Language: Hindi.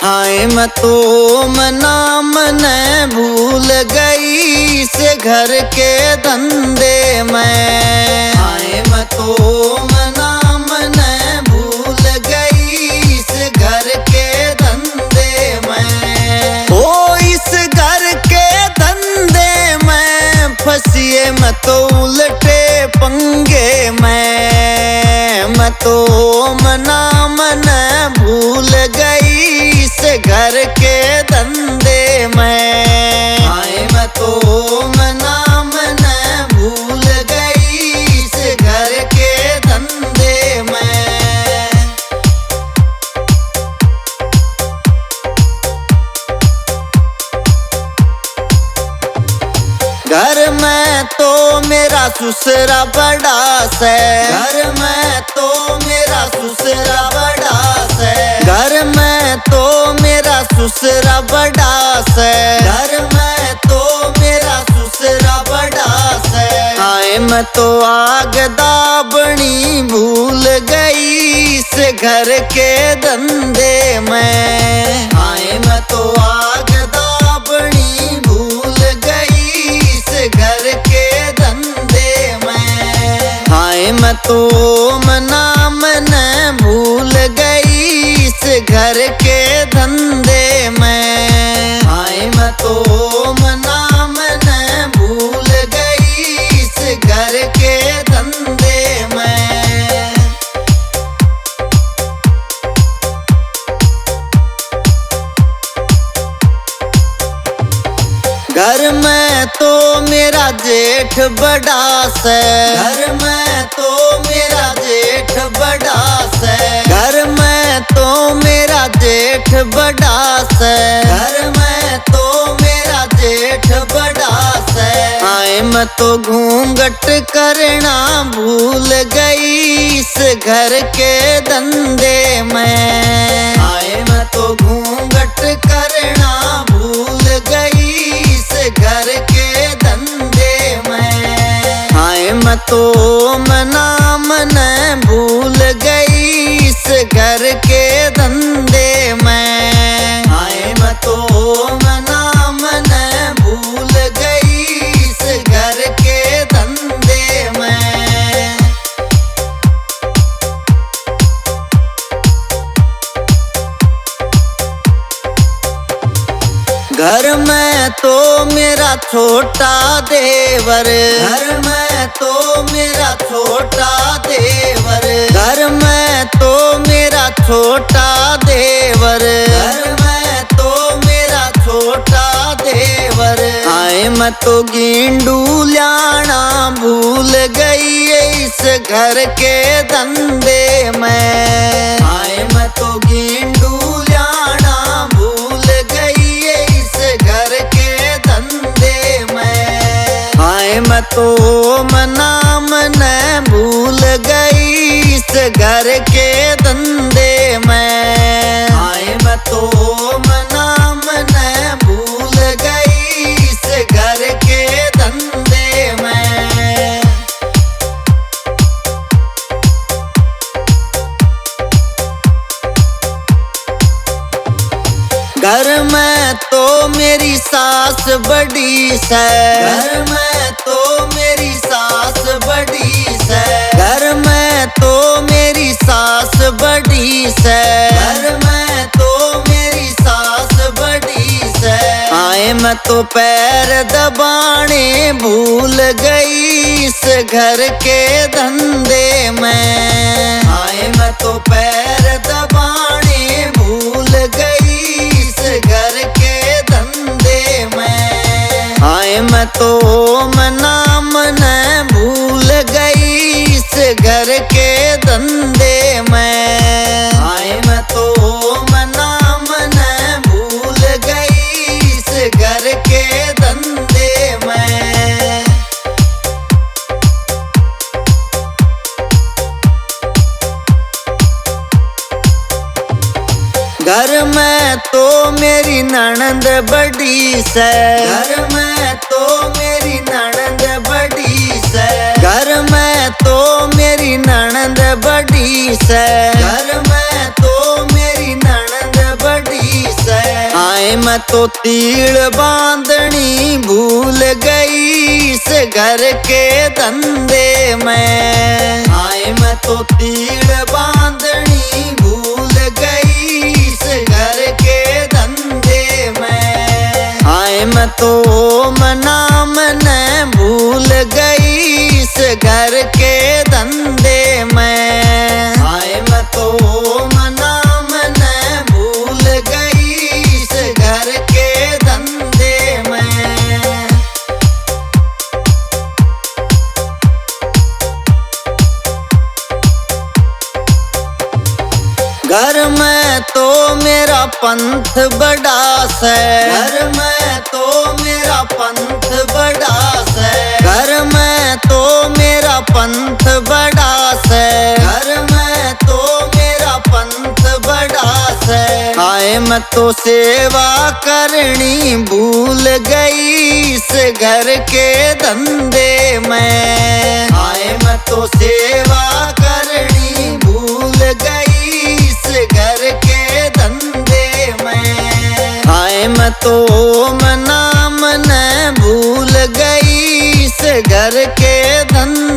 हाय मैं तो नाम न भूल गई से घर के धंधे में। हाय मैं तो नाम न भूल गई से घर के धंधे में। ओ इस घर के धंधे में फंसिए मैं तो उल्टे पंगे में। मैं तो नाम न भूल गई से घर के धंधे में। हाय मैं तो नाम न भूल गई से घर के धंधे में। घर में तो मेरा ससुरा बड़ा से। घर में तो मेरा ससुरा बड़ा से। घर में तो मेरा ससुरा बड़ा से। घर में तो मेरा ससुरा बड़ा से। हाय मैं तो आग दाबनी भूल गई इस घर के धंधे में। हाय मैं तो आग दाबनी भूल गई इस घर के धंधे में। हाय मैं तो नाम न भूल गई इस घर के धंधे में। हाय मैं तो नाम न भूल गई इस घर के धंधे में। घर में तो मेरा जेठ बड़ा से। घर में तो मेरा जेठ बड़ा से। घर में तो मेरा जेठ बड़ा से। घर में तो मेरा जेठ बड़ा से। हाय मैं तो घूंघट करना भूल गई इस घर के धंधे में। हाय मैं तो घूंघट करना भूल गई इस घर के धंधे में। हाय मैं तो नाम न भूल गई इस घर के धंधे में। हाय मैं तो नाम न भूल गई इस घर के धंधे में। घर में तो मेरा छोटा देवर। घर में तो मेरा छोटा देवर। घर में तो मेरा छोटा देवर। घर में तो मेरा छोटा देवर। हाय मैं तो गेंडू लाना भूल गई इस घर के धंधे में। हाय मैं तो गेंडू लाना भूल गई इस घर के धंधे में। हाय मैं तो नाम न भूल गई इस घर के धंधे में। हाय मैं तो नाम न भूल गई इस घर के धंधे में। घर में तो मेरी सास बड़ी से। घर में तो मेरी सास बड़ी से। घर में तो मेरी सास बड़ी से। घर में तो मेरी सास बड़ी से। हाय मैं तो पैर दबाने भूल गई इस घर के धंधे में। हाय मैं तो पैर दबाने भूल गई इस घर के धंधे में। हाय मैं तो नाम न भूल गई इस घर के धंधे में। हाय मैं तो नाम न भूल गई इस घर के धंधे में। घर में तो मेरी ननद बड़ी से। घर में तो मेरी ननद बड़ी से। घर में तो मेरी ननद बड़ी से। घर में तो मेरी ननद बड़ी मैं तो तीड़ बांधनी भूल गई इस घर के धंधे में। हाय मैं तो तीड़ बांधनी भूल गई इस घर के धंधे में। हाय मैं तो नाम न भूल गई इस घर के धंधे में। हाय मैं तो नाम न भूल गई इस घर के धंधे में। घर में तो मेरा पंथ बड़ा से, घर में तो मेरा पंथ बड़ा से, घर में तो मेरा पंथ बड़ा से, घर में तो मेरा पंथ बड़ा से। हाय मैं तो सेवा करनी भूल गई इस घर के धंधे में। हाय मैं तो सेवा करनी भूल गई घर के धंधे में। हाय मैं तो नाम न भूल गई इस घर के धंधे